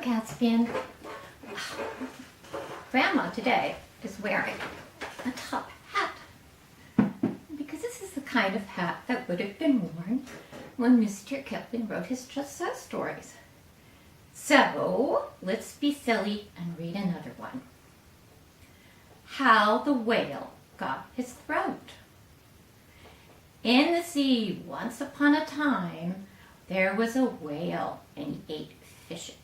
Hello, Caspian. Grandma today is wearing a top hat because this is the kind of hat that would have been worn when Mr. Kipling wrote his Just So stories. So, let's be silly and read another one. How the Whale Got His Throat. In the sea, once upon a time, there was a whale, and he ate fishes.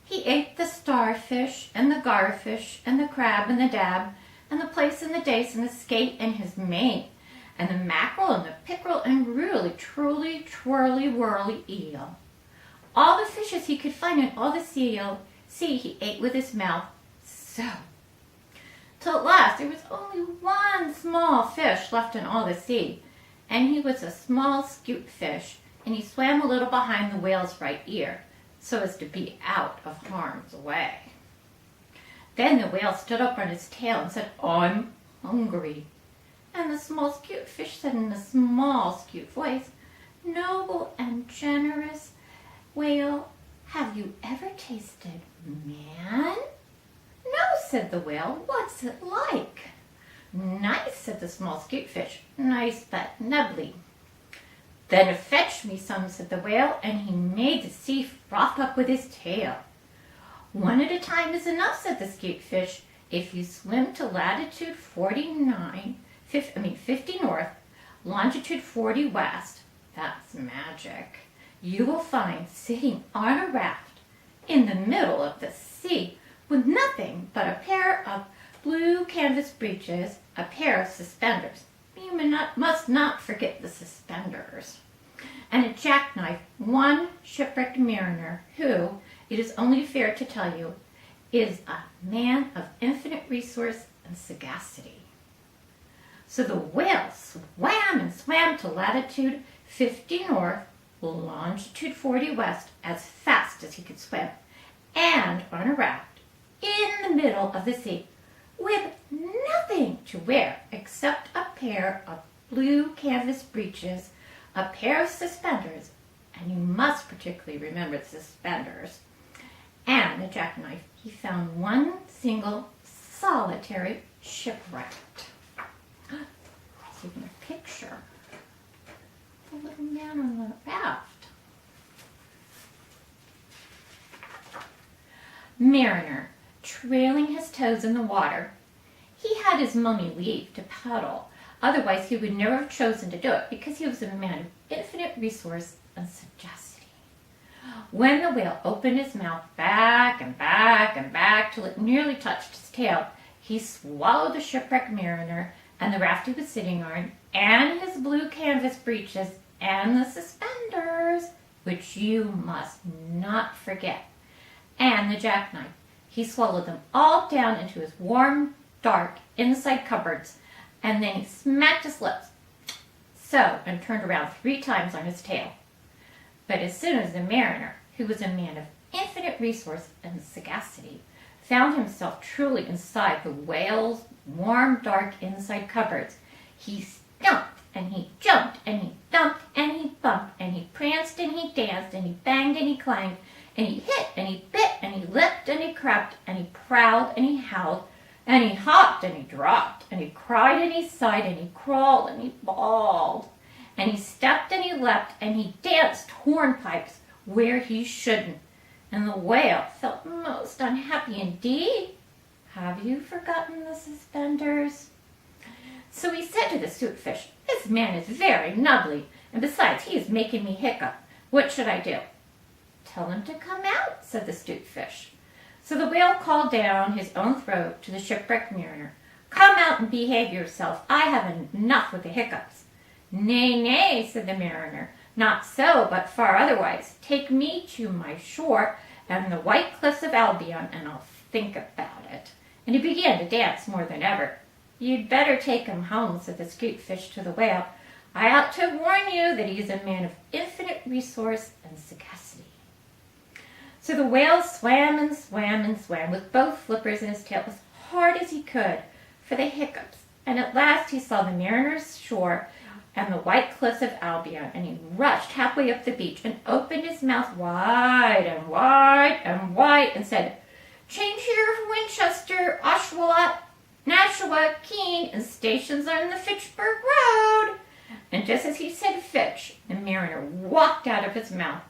He ate the starfish, and the garfish, and the crab, and the dab, and the plaice, and the dace, and the skate, and his mate, and the mackerel, and the pickerel, and really, truly, twirly, whirly eel. All the fishes he could find in all the sea he ate with his mouth, so. Till at last there was only one small fish left in all the sea, and he was a small skute fish, and he swam a little behind the whale's right ear, so as to be out of harm's way. Then the whale stood up on his tail and said, "I'm hungry." And the small skute fish said in a small skute voice, "Noble and generous whale, have you ever tasted man?" "No," said the whale. "What's it like?" "Nice," said the small skute fish. "Nice but nubbly." "Then fetch me some," said the whale, and he made the sea froth up with his tail. "One at a time is enough," said the skute fish. "If you swim to latitude 50 north, longitude 40 west, that's magic, you will find sitting on a raft in the middle of the sea with nothing but a pair of blue canvas breeches, a pair of suspenders. You must not forget the suspenders. And a jackknife, one shipwrecked mariner who, it is only fair to tell you, is a man of infinite resource and sagacity." So the whale swam and swam to latitude 50 north, longitude 40 west, as fast as he could swim, and on a raft in the middle of the sea, with nothing to wear except a pair of blue canvas breeches, a pair of suspenders, and you must particularly remember the suspenders, and a jackknife. He found one single solitary shipwreck. Let's even a picture. The little man on the raft. Mariner, trailing his toes in the water. He had his mummy leave to paddle. Otherwise, he would never have chosen to do it because he was a man of infinite resource and sagacity. When the whale opened his mouth back and back and back till it nearly touched his tail, he swallowed the shipwrecked mariner and the raft he was sitting on, and his blue canvas breeches and the suspenders, which you must not forget, and the jackknife. He swallowed them all down into his warm, dark, inside cupboards, and then he smacked his lips, so, and turned around 3 times on his tail. But as soon as the mariner, who was a man of infinite resource and sagacity, found himself truly inside the whale's warm, dark, inside cupboards, he stumped, and he jumped, and he thumped, and he bumped, and he pranced, and he danced, and he banged, and he clanged, and he hit, and he bit, and he licked, and he crept, and he prowled, and he howled, and he hopped, and he dropped, and he cried, and he sighed, and he crawled, and he bawled, and he stepped, and he leapt, and he danced hornpipes where he shouldn't. And the whale felt most unhappy indeed. "Have you forgotten the suspenders?" So he said to the skute fish, "This man is very nubbly, and besides, he is making me hiccup. What should I do?" "Tell him to come out," said the skute fish. So the whale called down his own throat to the shipwrecked mariner, "Come out and behave yourself. I have enough with the hiccups." "Nay, nay," said the mariner, "not so, but far otherwise. Take me to my shore and the white cliffs of Albion, and I'll think about it." And he began to dance more than ever. "You'd better take him home," said the skute fish to the whale. "I ought to warn you that he is a man of infinite resource and sagacity." So the whale swam and swam and swam with both flippers in his tail as hard as he could for the hiccups, and at last he saw the mariner's shore and the white cliffs of Albion, and he rushed halfway up the beach and opened his mouth wide and wide and wide and said, "Change here for Winchester, Oshawa, Nashua, Keene, and stations on the Fitchburg Road." And just as he said Fitch, the mariner walked out of his mouth.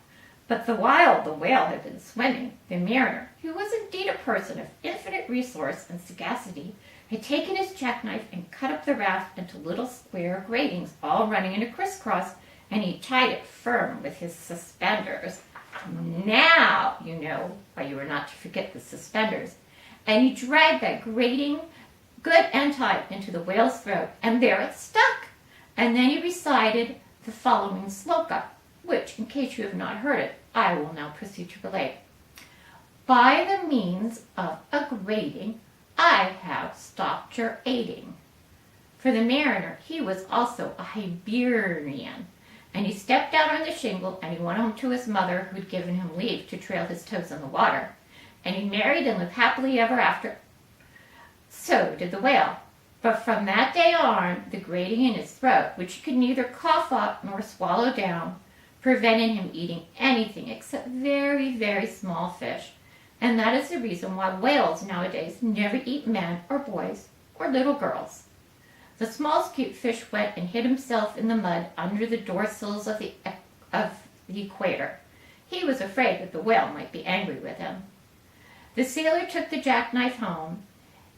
But while the whale had been swimming, the mariner, who was indeed a person of infinite resource and sagacity, had taken his jackknife and cut up the raft into little square gratings, all running in a crisscross, and he tied it firm with his suspenders. Now you know why you were not to forget the suspenders. And he dragged that grating good and tight into the whale's throat, and there it stuck. And then he recited the following sloka, which, in case you have not heard it, I will now proceed to relate. "By the means of a grating, I have stopped your aiding." For the mariner, he was also a Hibernian, and he stepped out on the shingle, and he went home to his mother, who had given him leave to trail his toes in the water, and he married and lived happily ever after. So did the whale. But from that day on, the grating in his throat, which he could neither cough up nor swallow down, prevented him eating anything except very, very small fish. And that is the reason why whales nowadays never eat men or boys or little girls. The small cute fish went and hid himself in the mud under the door sills of the equator. He was afraid that the whale might be angry with him. The sailor took the jackknife home.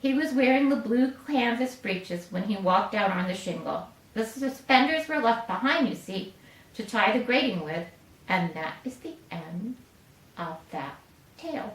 He was wearing the blue canvas breeches when he walked out on the shingle. The suspenders were left behind, you see, to tie the grating with, and that is the end of that tale.